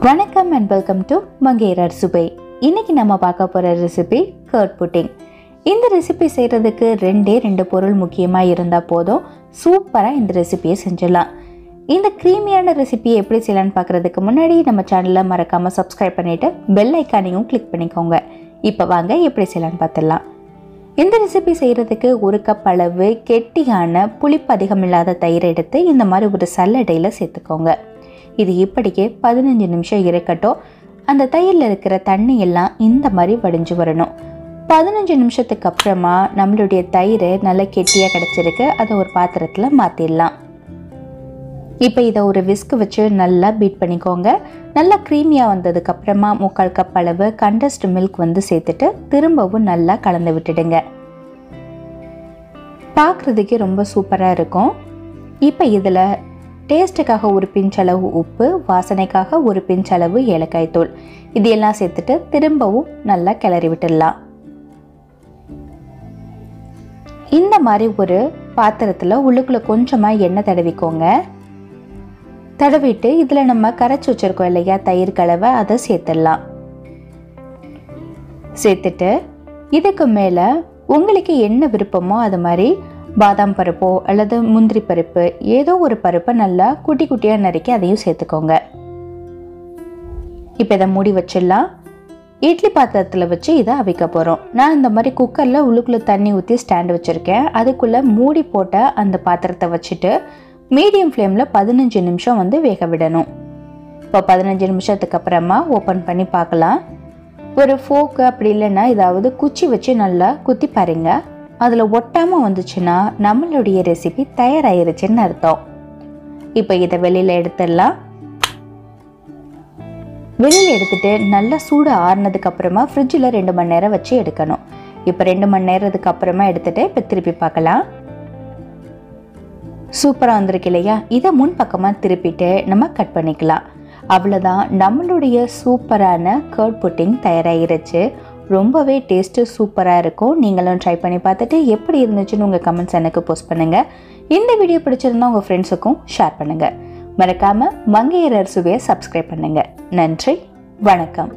வணக்கம் and welcome to Mangaiyar Arusuvai. இன்னைக்கு நம்ம பார்க்க போற ரெசிபி கர்ட் புட்டிங். இந்த ரெசிபி செய்யறதுக்கு ரெண்டு பொருள் முக்கியமா இருந்தா போதும், சூப்பரா இந்த ரெசிபியை செஞ்சிடலாம். இந்த கிரீமியான ரெசிபியை எப்படி செய்யலாம்னு பார்க்கறதுக்கு முன்னாடி நம்ம சேனலை மறக்காம சப்ஸ்கிரைப் பண்ணிட்டு பெல் ஐக்கானையும் கிளிக் பண்ணிக்கோங்க. இப்போ வாங்க எப்படி செய்யலாம்னு பார்த்துடலாம். இந்த ரெசிபி செய்கிறதுக்கு 1 கப் அளவு கெட்டியான புளிப்பு அதிகமில்லாத தயிர் எடுத்து இந்த மாதிரி ஒரு சல்லடையில் சேர்த்துக்கோங்க. இது இப்படியே 15 நிமிஷம் இருக்கட்டும். அந்த தயிரில் இருக்கிற தண்ணி எல்லாம் இந்த மாதிரி வடிஞ்சு வரணும். 15 நிமிஷத்துக்கு அப்புறமா நம்மளுடைய தயிர் நல்லா கெட்டியாக கிடச்சிருக்கு. அதை ஒரு பாத்திரத்தில் மாற்றிடலாம். இப்போ இதை ஒரு விஸ்க் வச்சு நல்லா பீட் பண்ணிக்கோங்க. நல்லா க்ரீமியாக வந்ததுக்கப்புறமா 3/4 கப் அளவு கண்டென்ஸ்டு மில்க் சேர்த்துட்டு திரும்பவும் நல்லா கலந்து விட்டுடுங்க. பார்க்குறதுக்கே ரொம்ப சூப்பராக இருக்கும். இப்போ இதில் டேஸ்ட்டுக்காக ஒரு பிஞ்ச் அளவு உப்பு, வாசனைக்காக ஒரு பிஞ்ச் அளவு ஏலக்காய் தூள், இது எல்லாம் சேர்த்துட்டு திரும்பவும் நல்லா கிளறி விட்டுடலாம். இந்த மாதிரி ஒரு பாத்திரத்தில் உள்ளுக்குள்ளே கொஞ்சமாக எண்ணெய் தடவிக்கோங்க. தடவிட்டு இதில் நம்ம கரைச்சி வச்சுருக்கோம் இல்லையா தயிர் கலவை, அதை சேர்த்துடலாம். சேர்த்துட்டு இதுக்கு மேலே உங்களுக்கு என்ன விருப்பமோ அது மாதிரி பாதாம் பருப்போ அல்லது முந்திரி பருப்பு, ஏதோ ஒரு பருப்பை நல்லா குட்டி குட்டியாக நறுக்கி அதையும் சேர்த்துக்கோங்க. இப்போ இதை மூடி வச்சிடலாம். இட்லி பாத்திரத்தில் வச்சு இதை அவிக்க போகிறோம். நான் இந்த மாதிரி குக்கரில் உள்ளுக்குள்ளே தண்ணி ஊற்றி ஸ்டாண்டு வச்சுருக்கேன். அதுக்குள்ளே மூடி போட்ட அந்த பாத்திரத்தை வச்சுட்டு மீடியம் ஃப்ளேமில் 15 நிமிஷம் வேக விடணும். இப்போ 15 நிமிஷத்துக்கு அப்புறமா ஓப்பன் பண்ணி பார்க்கலாம். ஒரு ஃபோக்கு அப்படி இல்லைன்னா ஏதாவது குச்சி வச்சு நல்லா குத்தி பாருங்க. அதில் ஒட்டாமல் வந்துச்சுன்னா நம்மளுடைய ரெசிபி தயாராகிருச்சுன்னு அர்த்தம். இப்போ இதை வெளியில் எடுத்துடலாம். வெளியில் எடுத்துட்டு நல்லா சூடு ஆறுனதுக்கு அப்புறமா ஃப்ரிட்ஜில் 2 மணி நேரம் வச்சு எடுக்கணும். இப்போ 2 மணி நேரத்துக்கு அப்புறமா எடுத்துட்டு இப்போ திருப்பி பார்க்கலாம். சூப்பராக வந்திருக்கு இல்லையா? இதை முன் பக்கமாக திருப்பிட்டு நம்ம கட் பண்ணிக்கலாம். அவ்வளோதான், நம்மளுடைய சூப்பரான கர்ட் புட்டிங் தயாராகிருச்சு. ரொம்பவே டேஸ்ட்டு சூப்பராக இருக்கும். நீங்களும் ட்ரை பண்ணி பார்த்துட்டு எப்படி இருந்துச்சுன்னு உங்கள் கமெண்ட்ஸ் எனக்கு போஸ்ட் பண்ணுங்கள். இந்த வீடியோ பிடிச்சிருந்தா உங்கள் ஃப்ரெண்ட்ஸுக்கும் ஷேர் பண்ணுங்கள். மறக்காமல் மங்கையர் அரசுவையை சப்ஸ்கிரைப் பண்ணுங்கள். நன்றி, வணக்கம்.